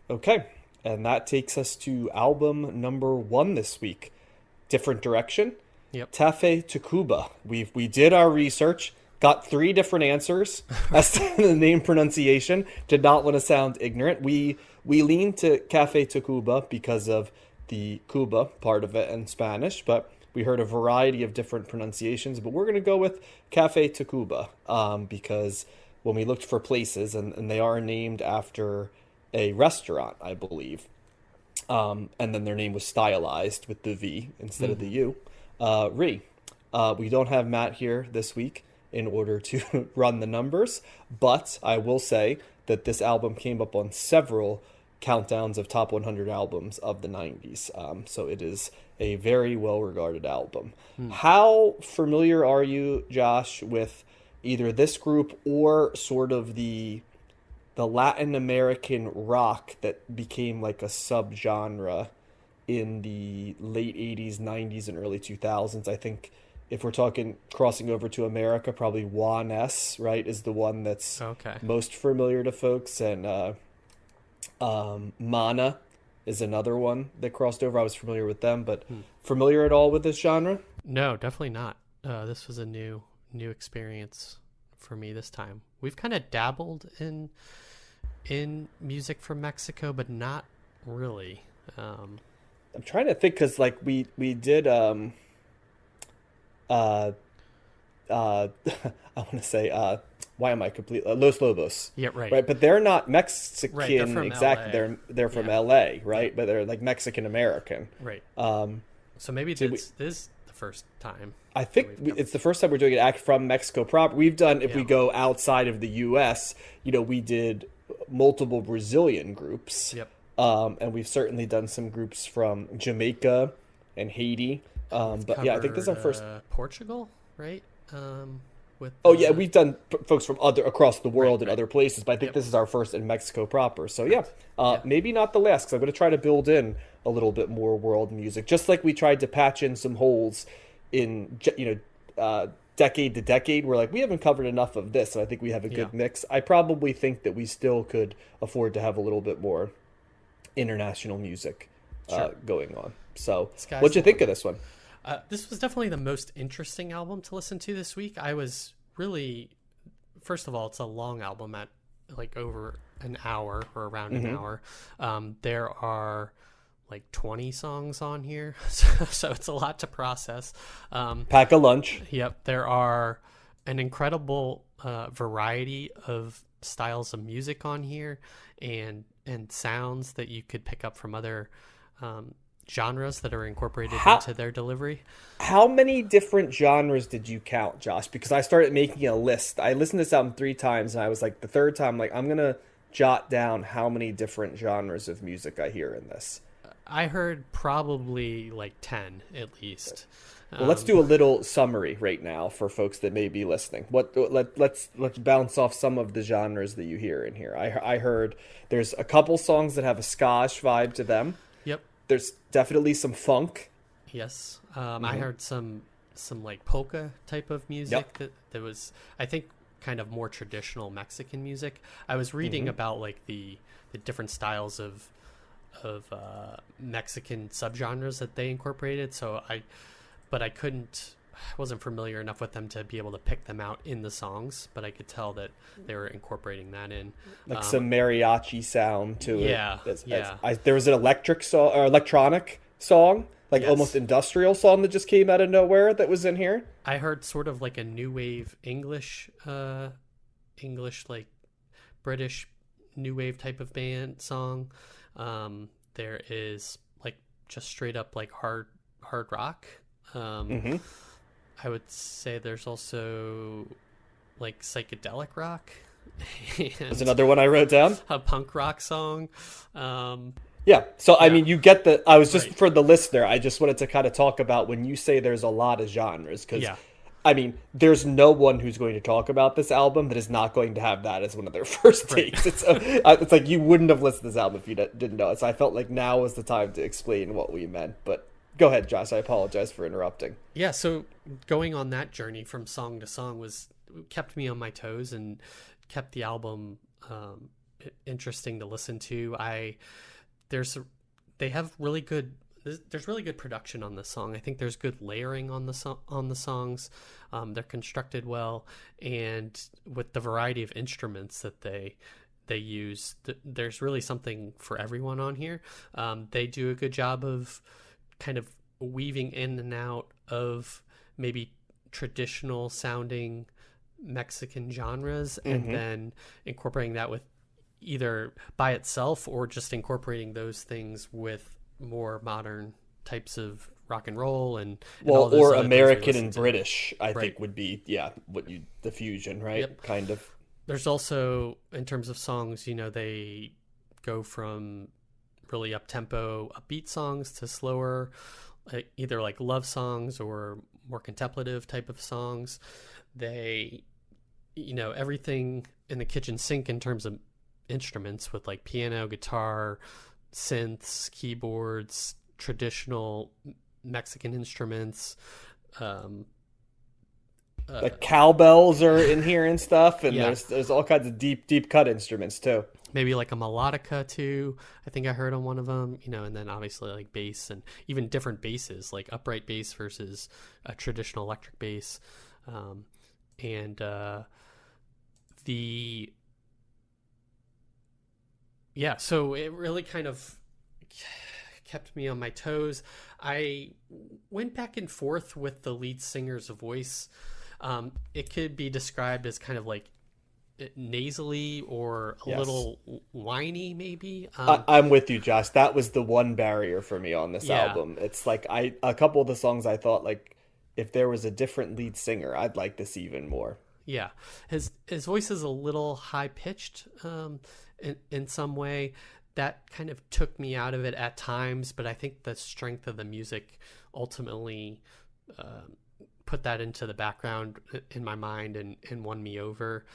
Okay, and that takes us to album number one this week. Different direction. Yep. Cafe Tacvba. We did our research, got three different answers as to the name pronunciation. Did not want to sound ignorant. We leaned to Cafe Tacvba because of the Cuba part of it in Spanish, but we heard a variety of different pronunciations. But we're going to go with Cafe Tacvba because when we looked for places, and they are named after a restaurant, I believe, and then their name was stylized with the V instead of the U. RE. We don't have Matt here this week in order to run the numbers, but I will say that this album came up on several countdowns of top 100 albums of the 90s. So it is a very well-regarded album. How familiar are you, Josh, with either this group or sort of the Latin American rock that became like a subgenre in the late 80s, 90s, and early 2000s? I think if we're talking crossing over to America, probably Juan S, right, is the one that's most familiar to folks. And Mana is another one that crossed over. I was familiar with them, but familiar at all with this genre? No, definitely not. This was a new experience for me this time. We've kind of dabbled in music from Mexico, but not really. I'm trying to think because like we did I want to say why am I complete Los Lobos? Yeah, right. Right, but they're not Mexican they're from exactly. LA. They're from LA, right? But they're like Mexican American. Right. So maybe this is the first time. I think it's the first time we're doing it from Mexico proper. We've done, if we go outside of the U.S., we did multiple Brazilian groups. Yep. And we've certainly done some groups from Jamaica and Haiti. But yeah, I think this is our first. Portugal, right? We've done folks from across the world and other places, but I think this is our first in Mexico proper. So maybe not the last, because I'm going to try to build in a little bit more world music, just like we tried to patch in some holes in decade to decade. We're like, we haven't covered enough of this, and I think we have a good mix. I probably think that we still could afford to have a little bit more international music going on. So what'd you think of this one? This was definitely the most interesting album to listen to this week. I was really, first of all, it's a long album at like over an hour or around an hour. There are like 20 songs on here, so it's a lot to process. Pack a lunch. Yep. There are an incredible variety of styles of music on here and sounds that you could pick up from other genres that are incorporated into their delivery. How many different genres did you count, Josh? Because I started making a list. I listened to this album 3 times, and I was like, the third time, like, I'm going to jot down how many different genres of music I hear in this. I heard probably like 10 at least. Well, let's do a little summary right now for folks that may be listening. Let's bounce off some of the genres that you hear in here. I heard there's a couple songs that have a ska-ish vibe to them. Yep. There's definitely some funk. Yes. I heard some like polka type of music that was, I think, kind of more traditional Mexican music. I was reading about like the different styles of Mexican subgenres that they incorporated. So I wasn't familiar enough with them to be able to pick them out in the songs, but I could tell that they were incorporating that in. Like some mariachi sound to it. Yeah. There was an electronic song, like almost industrial song that just came out of nowhere that was in here. I heard sort of like a new wave English like British new wave type of band song. There is like just straight up like hard rock. I would say there's also like psychedelic rock. That's another one I wrote down. A punk rock song. I mean, you get I was just for the listener, I just wanted to kind of talk about when you say there's a lot of genres, because I mean, there's no one who's going to talk about this album that is not going to have that as one of their first takes. It's like you wouldn't have listened to this album if you didn't know it. So I felt like now was the time to explain what we meant. But go ahead, Josh. I apologize for interrupting. Yeah, so going on that journey from song to song kept me on my toes and kept the album interesting to listen to. There's they have really good there's really good production on this song. I think there's good layering on the songs. They're constructed well, and with the variety of instruments that they use, there's really something for everyone on here. They do a good job of kind of weaving in and out of maybe traditional sounding Mexican genres, and then incorporating that with either by itself or just incorporating those things with more modern types of rock and roll and all those or other things American and to. British, I Right. think would be the fusion, right? Yep. Kind of. There's also, in terms of songs, they go from really up-tempo, upbeat songs to slower, either like love songs or more contemplative type of songs. They, everything in the kitchen sink in terms of instruments with like piano, guitar, synths, keyboards, traditional Mexican instruments. The cowbells are in here and stuff, and Yeah. there's all kinds of deep cut instruments too. Maybe like a melodica too. I think I heard on one of them, and then obviously like bass and even different basses, like upright bass versus a traditional electric bass. And so it really kind of kept me on my toes. I went back and forth with the lead singer's voice. It could be described as kind of like nasally or a little whiny, maybe. I'm with you, Josh. That was the one barrier for me on this Yeah. album. It's like a couple of the songs I thought, like, if there was a different lead singer, I'd like this even more. Yeah, his voice is a little high pitched in some way. That kind of took me out of it at times, but I think the strength of the music ultimately put that into the background in my mind and won me over.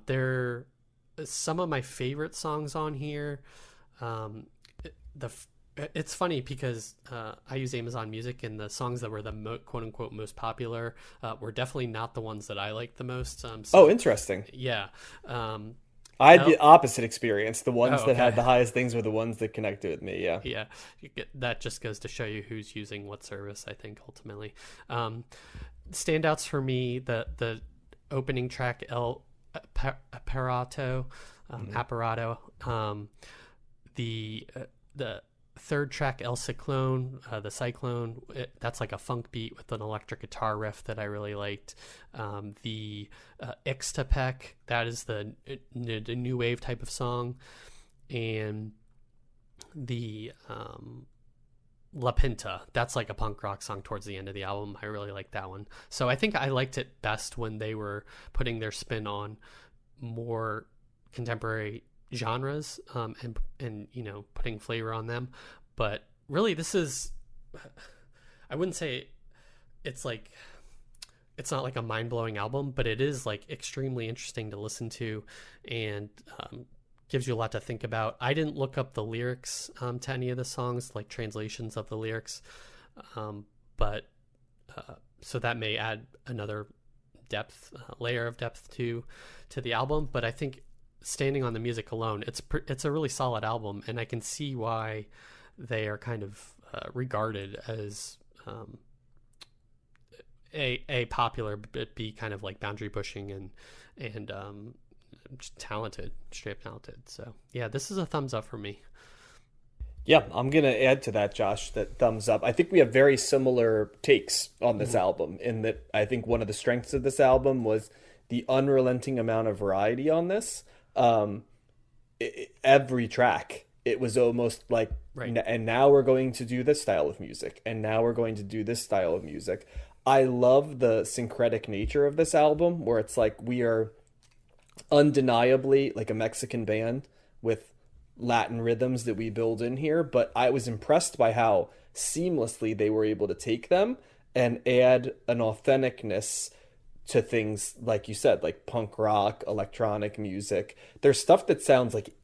There are some of my favorite songs on here. It's funny because I use Amazon Music, and the songs that were the quote unquote most popular were definitely not the ones that I liked the most. Oh, interesting. Yeah. I had the opposite experience. The ones Oh, that had okay. the highest things were the ones that connected with me. Yeah. Yeah, that just goes to show you who's using what service, I think, ultimately. Standouts for me, the opening track, El Apparato, the third track, El Ciclone, the Cyclone, that's like a funk beat with an electric guitar riff that I really liked. The Ixtapec, that is the new wave type of song. And the La Pinta, that's like a punk rock song towards the end of the album. I really like that one. So I think I liked it best when they were putting their spin on more contemporary genres and putting flavor on them. But really, this is, I wouldn't say it's not like a mind-blowing album, but it is like extremely interesting to listen to, and gives you a lot to think about. I didn't look up the lyrics to any of the songs, like translations of the lyrics, but so that may add another layer of depth to the album. But I think standing on the music alone, it's a really solid album, and I can see why they are kind of regarded as a popular, but be kind of like boundary pushing and just talented, straight up talented. So yeah, this is a thumbs up for me. Yeah, I'm going to add to that, Josh, that thumbs up. I think we have very similar takes on this album, in that I think one of the strengths of this album was the unrelenting amount of variety on this. Every track, it was almost like, Right. and now we're going to do this style of music, and now we're going to do this style of music. I love the syncretic nature of this album, where it's like we are undeniably like a Mexican band with Latin rhythms that we build in here, but I was impressed by how seamlessly they were able to take them and add an authenticness to things, like you said, like punk rock, electronic music. There's stuff that sounds like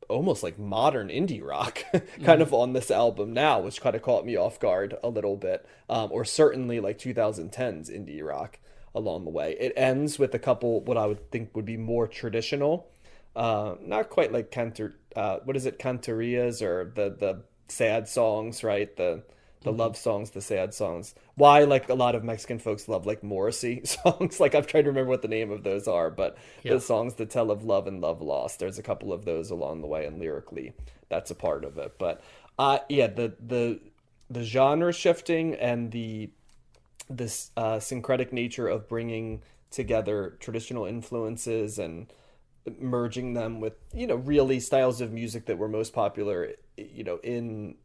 almost like modern indie rock kind of on this album now, which kind of caught me off guard a little bit, or certainly like 2010s indie rock along the way. It ends with a couple what I would think would be more traditional Not quite like what is it, cantorias, or the sad songs, right? The Hmm. love songs, the sad songs. Why, like, a lot of Mexican folks love like Morrissey songs. Like, I'm trying to remember what the name of those are, but Yeah. the songs that tell of love and love lost. There's a couple of those along the way, and lyrically, that's a part of it. But yeah, the genre shifting and this syncretic nature of bringing together traditional influences and merging them with, really styles of music that were most popular, in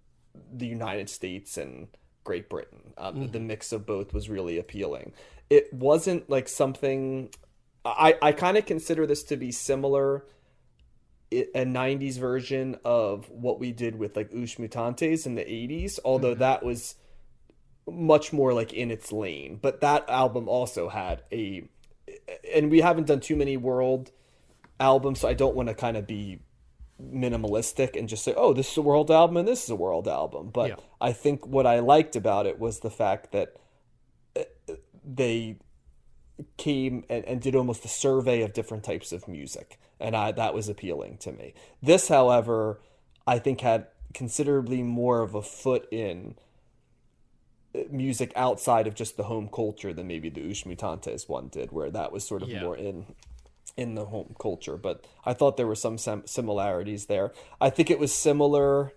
the United States and Great Britain. The Hmm. mix of both was really appealing. It wasn't like something. I kind of consider this to be similar, a 90s version of what we did with like Ush Mutantes in the 80s, although Hmm. that was much more like in its lane. But that album also had and we haven't done too many world albums, so I don't want to kind of be minimalistic and just say, oh, this is a world album and this is a world album. Yeah. But I think what I liked about it was the fact that they came and did almost a survey of different types of music, and that was appealing to me. This, however, I think had considerably more of a foot in music outside of just the home culture than maybe the Ush Mutantes one did, where that was sort of Yeah. more in the home culture. But I thought there were some similarities there. I think it was similar,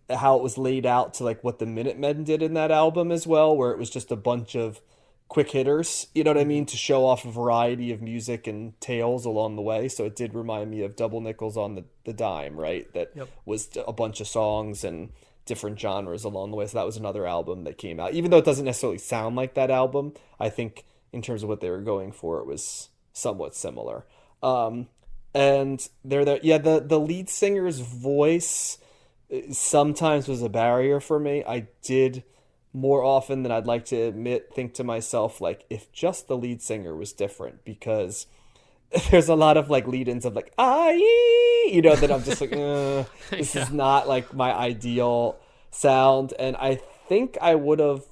how it was laid out to like what the Minutemen did in that album as well, where it was just a bunch of quick hitters, you know what I Hmm. mean, to show off a variety of music and tales along the way. So it did remind me of Double Nickels on the Dime, right? That Yep. was a bunch of songs and different genres along the way. So that was another album that came out. Even though it doesn't necessarily sound like that album, I think in terms of what they were going for, it was somewhat similar. Um, and yeah, the lead singer's voice sometimes was a barrier for me. I did, more often than I'd like to admit, think to myself, like, if just the lead singer was different, because there's a lot of like lead-ins of like I, that I'm just like, this Yeah. is not like my ideal sound. And I think I would have.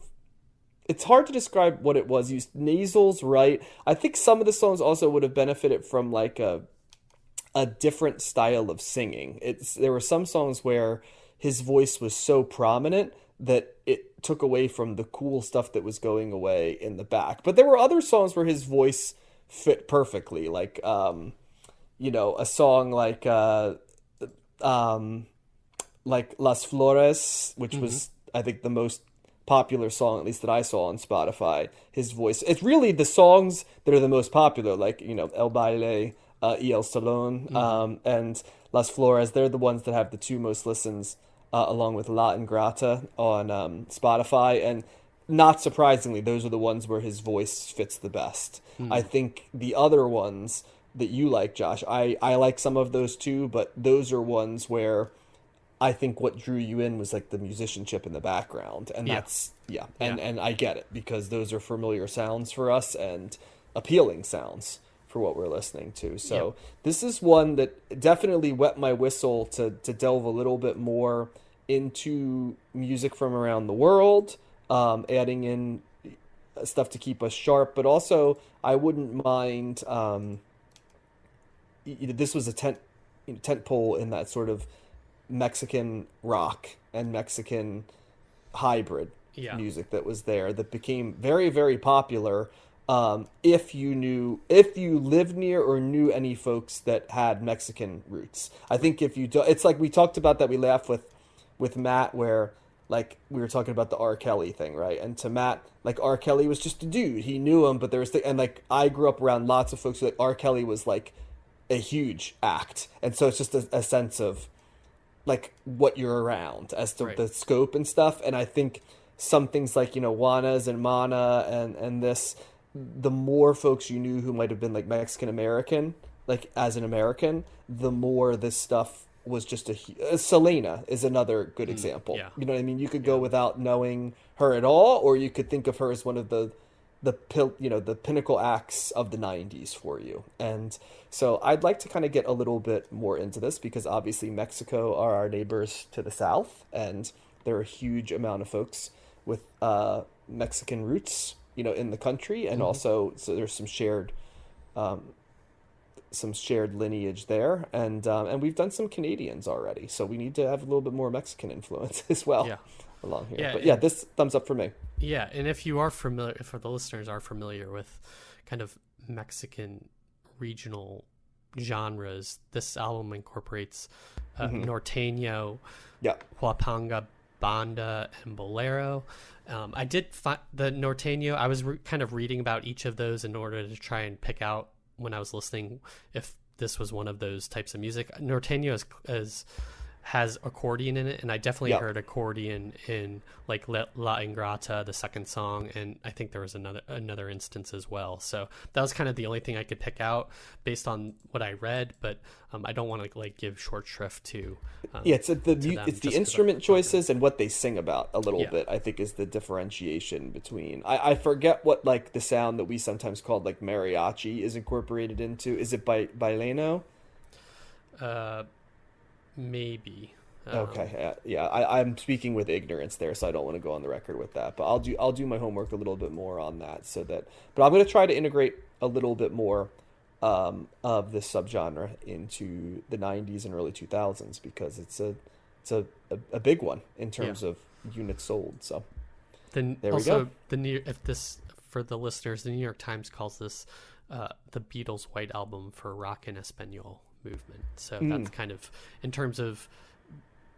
It's hard to describe what it was. Used nasals, right? I think some of the songs also would have benefited from like a different style of singing. There were some songs where his voice was so prominent that it took away from the cool stuff that was going away in the back. But there were other songs where his voice fit perfectly, like a song um like Las Flores, which Hmm. was, I think, the most popular song, at least that I saw on Spotify. His voice, it's really the songs that are the most popular, like, El Baile, y El Salon, Hmm. and Las Flores. They're the ones that have the two most listens, along with La Ingrata on Spotify. And not surprisingly, those are the ones where his voice fits the best. I Hmm. think the other ones that you like, Josh, I like some of those too, but those are ones where I think what drew you in was like the musicianship in the background, and Yeah. that's, yeah, Yeah. and I get it, because those are familiar sounds for us and appealing sounds for what we're listening to. Yep. So this is one that definitely wet my whistle to delve a little bit more into music from around the world, adding in stuff to keep us sharp, but also I wouldn't mind. This was a tent pole in that sort of Mexican rock and Mexican hybrid Yeah. music that was there, that became very, very popular. If you lived near or knew any folks that had Mexican roots. I think if you do, it's like we talked about that, we laughed with Matt, where like we were talking about the R. Kelly thing, right? And to Matt, like, R. Kelly was just a dude. He knew him, but there was and like I grew up around lots of folks who, like, R. Kelly was like a huge act, and so it's just a sense of like what you're around as to Right. the scope and stuff. And I think some things like, Juanas and Mana and this, the more folks you knew who might have been like Mexican American, like as an American, the more this stuff was just Selena is another good Mm. example. Yeah. You know what I mean? You could go Yeah. without knowing her at all, or you could think of her as one of the pinnacle acts of the 90s for you. And so I'd like to kind of get a little bit more into this, because obviously Mexico are our neighbors to the south, and there are a huge amount of folks with Mexican roots, in the country. And Hmm. also, so there's some shared some shared lineage there, and we've done some Canadians already, so we need to have a little bit more Mexican influence as well Yeah. along here. Yeah. But yeah, And, this thumbs up for me. yeah. And if you are familiar, if the listeners are familiar with kind of Mexican regional genres, this album incorporates norteño, Yeah. huapanga, banda, and bolero. I did find the norteño. I was kind of reading about each of those in order to try and pick out when I was listening if this was one of those types of music. Norteño has accordion in it, and I definitely Yeah. heard accordion in like La Ingrata, the second song, and I think there was another instance as well. So that was kind of the only thing I could pick out based on what I read, but I don't want to like give short shrift to Yeah, it's them it's just the 'cause instrument choices and what they sing about a little Yeah. bit, I think, is the differentiation between. I forget what like the sound that we sometimes called like mariachi is incorporated into. Is it by baileno? Maybe. Okay, yeah, I'm speaking with ignorance there, so I don't want to go on the record with that. But I'll do my homework a little bit more on that, so that. But I'm going to try to integrate a little bit more of this subgenre into the '90s and early 2000s because it's a big one in terms of units sold. So Then there we also go. the New if this for the listeners, the New York Times calls this the Beatles' White Album for rock and Espanol movement. So that's kind of in terms of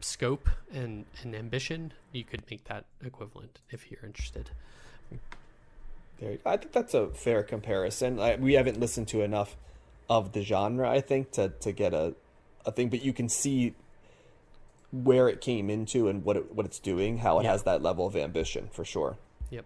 scope and ambition, you could make that equivalent if you're interested. I think that's a fair comparison. We haven't listened to enough of the genre, I think, to get a thing, but you can see where it came into and what it's doing, how it has that level of ambition for sure. Yep.